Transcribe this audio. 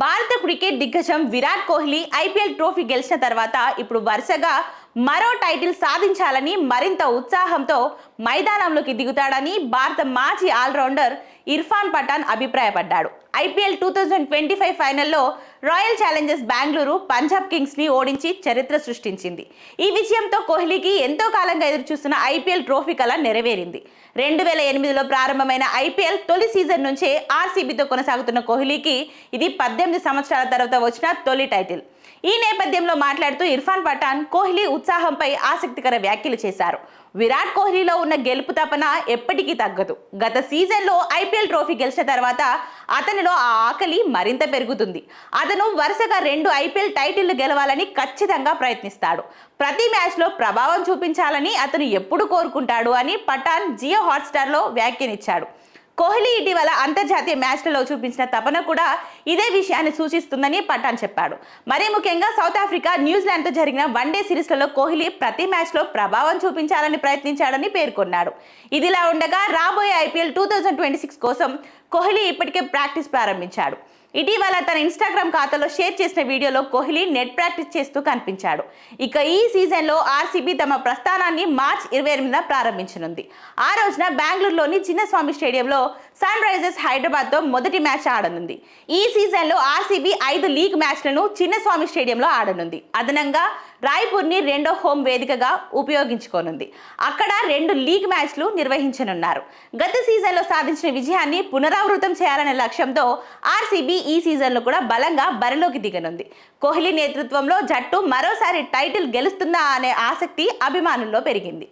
భారత క్రికెట్ దిగ్గజం Virat Kohli IPL trophy గెలిచిన తర్వాత ఇప్పుడు వరుసగా మరో టైటిల్ సాధించాలని మరింత ఉత్సాహంతో మైదానంలోకి దిగుతాడని భారత మాజీ ఆల్రౌండర్ ఇర్ఫాన్ పఠాన్ అభిప్రాయపడ్డాడు. ఐపీఎల్ 2025 ఫైనల్లో రాయల్ ఛాలెంజర్స్ బెంగళూరు పంజాబ్ కింగ్స్ని ఓడించి చరిత్ర సృష్టించింది. ఈ విజయంతో కోహ్లీకి ఎంతో కాలంగా ఎదురుచూస్తున్న ఐపీఎల్ ట్రోఫీ కల నెరవేరింది. 2008లో ప్రారంభమైన ఐపీఎల్ తొలి సీజన్ నుంచే ఆర్సీబీతో కొనసాగుతున్న కోహ్లీకి ఇది 18 సంవత్సరాల తర్వాత వచ్చిన తొలి టైటిల్. ఈ నేపథ్యంలో మాట్లాడుతూ ఇర్ఫాన్ పఠాన్ కోహ్లీ ఉత్సాహంపై ఆసక్తికర వ్యాఖ్యలు చేశారు. విరాట్ కోహ్లీలో ఉన్న గెలుపు తపన ఎప్పటికీ తగ్గదు. గత సీజన్లో ఐపీఎల్ ట్రోఫీ గెలిచిన తర్వాత అతనిలో ఆ ఆకలి మరింత పెరుగుతుంది. అతను వరుసగా 2 ఐపీఎల్ టైటిళ్లు గెలవాలని ఖచ్చితంగా ప్రయత్నిస్తాడు. ప్రతి మ్యాచ్లో ప్రభావం చూపించాలని అతను ఎప్పుడు కోరుకుంటాడు అని పఠాన్ జియో హాట్స్టార్లో వ్యాఖ్యానించాడు. కోహ్లీ ఇటీవల అంతర్జాతీయ మ్యాచ్లలో చూపించిన తపన కూడా ఇదే విషయాన్ని సూచిస్తుందని పఠాన్ చెప్పాడు. మరీ ముఖ్యంగా సౌత్ ఆఫ్రికా, న్యూజిలాండ్తో జరిగిన వన్డే సిరీస్లలో కోహ్లీ ప్రతి మ్యాచ్లో ప్రభావం చూపించాలని ప్రయత్నించాడని పేర్కొన్నాడు. ఇదిలా ఉండగా రాబోయే ఐపీఎల్ 2026 కోసం కోహ్లీ ఇప్పటికే ప్రాక్టీస్ ప్రారంభించాడు. ఇటీవల తన ఇన్స్టాగ్రామ్ ఖాతాలో షేర్ చేసిన వీడియోలో కోహ్లీ నెట్ ప్రాక్టీస్ చేస్తూ కనిపించాడు. ఇక ఈ సీజన్లో ఆర్సీబీ తమ ప్రస్థానాన్ని మార్చి 28న ప్రారంభించనుంది. ఆ రోజున బెంగళూరులోని చిన్నస్వామి స్టేడియంలో సన్ రైజర్స్ హైదరాబాద్తో మొదటి మ్యాచ్ ఆడనుంది. ఈ సీజన్లో ఆర్సీబీ 5 లీగ్ మ్యాచ్లను చిన్నస్వామి స్టేడియంలో ఆడనుంది. అదనంగా రాయ్పూర్ని రెండో హోమ్ వేదికగా ఉపయోగించుకోనుంది. అక్కడ 2 లీగ్ మ్యాచ్లు నిర్వహించనున్నారు. గత సీజన్లో సాధించిన విజయాన్ని పునరావృతం చేయాలనే లక్ష్యంతో ఆర్సీబీ ఈ సీజన్లో కూడా బలంగా బరిలోకి దిగనుంది. కోహ్లీ నేతృత్వంలో జట్టు మరోసారి టైటిల్ గెలుస్తుందా అనే ఆసక్తి అభిమానుల్లో పెరిగింది.